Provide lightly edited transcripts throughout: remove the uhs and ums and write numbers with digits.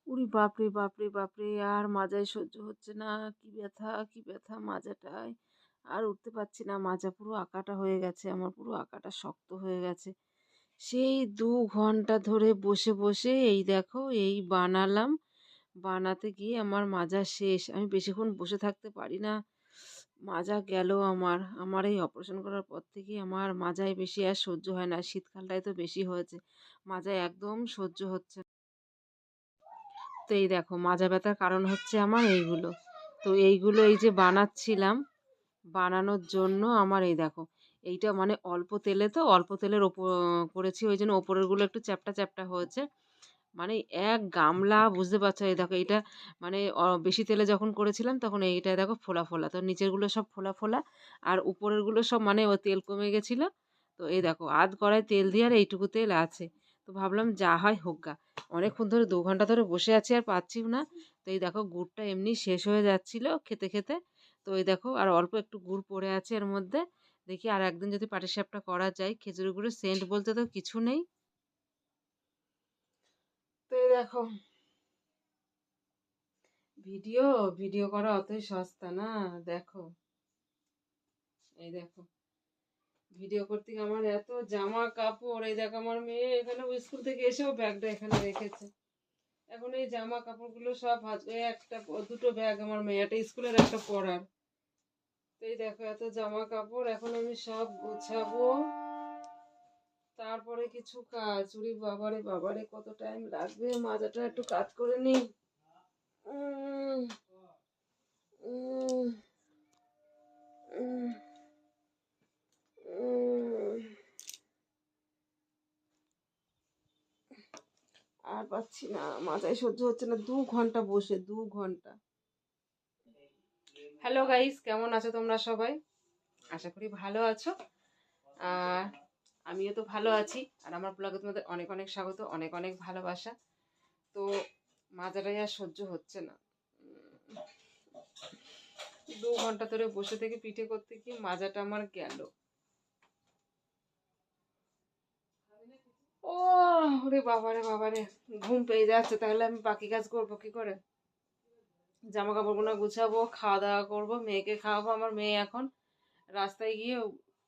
উরি বাপরে বাপরে বাপরে! আর মাজায় সহ্য হচ্ছে না। কি ব্যথা মাজাটায়। আর উঠতে পারছি না। মাজা পুরো আকাটা হয়ে গেছে। আমার পুরো আকাটা শক্ত হয়ে গেছে। সেই ২ ঘন্টা ধরে বসে, বসে এই দেখো এই বানালাম। বানাতে গিয়ে আমার মাজা শেষ। আমি বেশিক্ষণ বসে থাকতে পারি না। মাজা গেল আমার। আমার এই অপারেশন করার পর থেকেই আমার মাজায় বেশি আর সহ্য হয় না। শীতকালটায় তো বেশি হয়েছে। মাজায় একদম সহ্য হচ্ছে না। তো এই দেখো মাজা ব্যথার কারণ হচ্ছে আমার এইগুলো। তো এইগুলো এই যে বানাচ্ছিলাম, বানানোর জন্য আমার এই দেখো এইটা মানে অল্প তেলে তো অল্প তেলের করেছি ওই জন্য ওপরেরগুলো একটু চ্যাপ্টা চ্যাপ্টা হয়েছে। মানে এক গামলা বুঝতে পারছো এই দেখো এটা মানে বেশি তেলে যখন করেছিলাম তখন এইটা দেখো ফোলা ফোলা, তো নিচেরগুলো সব ফোলা ফোলা আর উপরেরগুলো সব মানে ও তেল কমে গেছিলো। তো এই দেখো আধ কড়াই তেল দিয়ে আর এইটুকু তেল আছে। তো ভাবলাম যা হয় হোক গা, অনেকক্ষণ ধরে ২ ঘন্টা ধরে বসে আছি আর পাচ্ছিও না। তো এই দেখো গুড়টা এমনি শেষ হয়ে যাচ্ছিল খেতে খেতে। তো এই দেখো আর অল্প একটু গুড় পড়ে আছে এর মধ্যে। দেখি আর একদিন যদি পাটিসাপটা করা যায়, খেজুরের গুড়ের সেন্ট বলতে তো কিছু নেই। তো এই দেখো ভিডিও ভিডিও করা অতই সস্তা না। দেখো এই দেখো ভিডিও করতে গিয়ে আমার এত জামা কাপড়, এই দেখো আমার মেয়ে এখানে স্কুল থেকে এসেও ব্যাগটা এখানে রেখেছে। এখন এই জামা কাপড়গুলো সব ভাঁজ, এই একটা দুটো ব্যাগ আমার মেয়ে, একটা স্কুলের একটা পড়ার। তো এই দেখো এত জামা কাপড় এখন আমি সব গুছাবো, তারপরে কিছু কাজ। উরি বাবারে বাবারে কত টাইম লাগবে, মাজাটা একটু কাজ করে নি। উম, উম, উম, উম। আর পাচ্ছি না, মাথায় সহ্য হচ্ছে না, ২ ঘন্টা বসে ২ ঘন্টা। হ্যালো গাইস, কেমন আছো তোমরা সবাই? আশা করি ভালো আছো। আর আমিও তো ভালো আছি। আর আমার ব্লগে তোমাদের অনেক অনেক স্বাগত, অনেক অনেক ভালোবাসা। তো মাজাটাই আর সহ্য হচ্ছে না। ২ ঘন্টা ধরে বসে থেকে পিঠে করতে গিয়ে মাজাটা আমার গেল। ও ওরে বাবারে বাবারে, ঘুম পেয়ে যাচ্ছে। তাহলে আমি বাকি কাজ করবো কি করে? জামা কাপড়গুলো গুছাবো, খাওয়া দাওয়া করবো, মেয়েকে খাওয়াবো। আমার মেয়ে এখন রাস্তায় গিয়ে,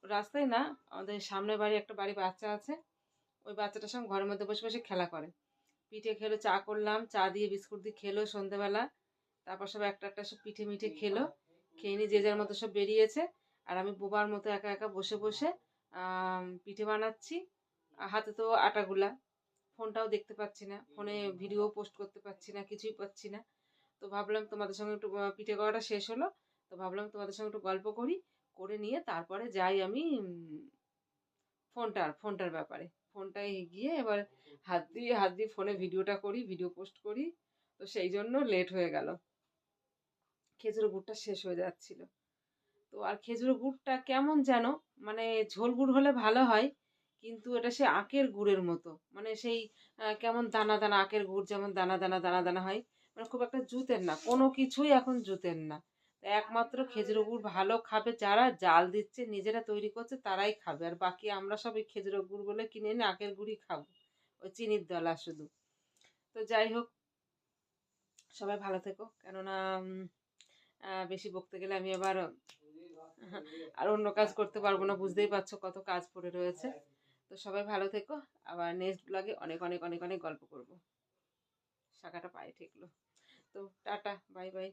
রাস্তায় না, আমাদের সামনের বাড়ি একটা বাড়ি বাচ্চা আছে, ওই বাচ্চাটার সঙ্গে ঘরের মধ্যে বসে বসে খেলা করে। পিঠে খেলো, চা করলাম, চা দিয়ে বিস্কুট দিয়ে খেলো সন্ধেবেলা। তারপর সব একটা একটা সব পিঠে মিঠে খেলো। খেয়ে নিয়ে যে যার মতো সব বেরিয়েছে। আর আমি বোবার মতো একা একা বসে বসে পিঠে বানাচ্ছি। হাতে তো আটাগুলা, ফোনটাও দেখতে পাচ্ছি না, ফোনে ভিডিও পোস্ট করতে পারছি না, কিছুই পাচ্ছি না। তো ভাবলাম তোমাদের সঙ্গে একটু পিঠে করাটা শেষ হলো, তো ভাবলাম তোমাদের সঙ্গে একটু গল্প করি, করে নিয়ে তারপরে যাই আমি ফোনটার ব্যাপারে। ফোনটায় গিয়ে এবার হাত দিয়ে ফোনে ভিডিওটা করি, ভিডিও পোস্ট করি। তো সেই জন্য লেট হয়ে গেল, খেজুরের গুড়টা শেষ হয়ে যাচ্ছিল। তো আর খেজুরের গুড়টা কেমন যেন, মানে ঝোল গুড় হলে ভালো হয়, কিন্তু এটা সে আখের গুড়ের মতো, মানে সেই কেমন দানা দানা, আখের গুড় যেমন দানা দানা দানা দানা হয়, মানে খুব একটা জুতের না, কোনো কিছুই এখন জুতের না। তো একমাত্র খেজুরের গুড় ভালো খাবে যারা জাল দিচ্ছে নিজেরা তৈরি করছে তারাই খাবে, আর বাকি আমরা সব ওই খেজুরের গুড় বলে কিনে এনে আখের গুড়ই খাবো, ওই চিনির দলা শুধু। তো যাই হোক, সবাই ভালো থেকো, কেননা বেশি বকতে গেলে আমি আবার আর অন্য কাজ করতে পারবো না, বুঝতেই পারছো কত কাজ পড়ে রয়েছে। তো সবাই ভালো থেকো, আবার নেক্সট ব্লগে অনেক অনেক অনেক অনেক গল্প করব। শাখাটা পায়ে ঠেকলো। তো টাটা, বাই বাই।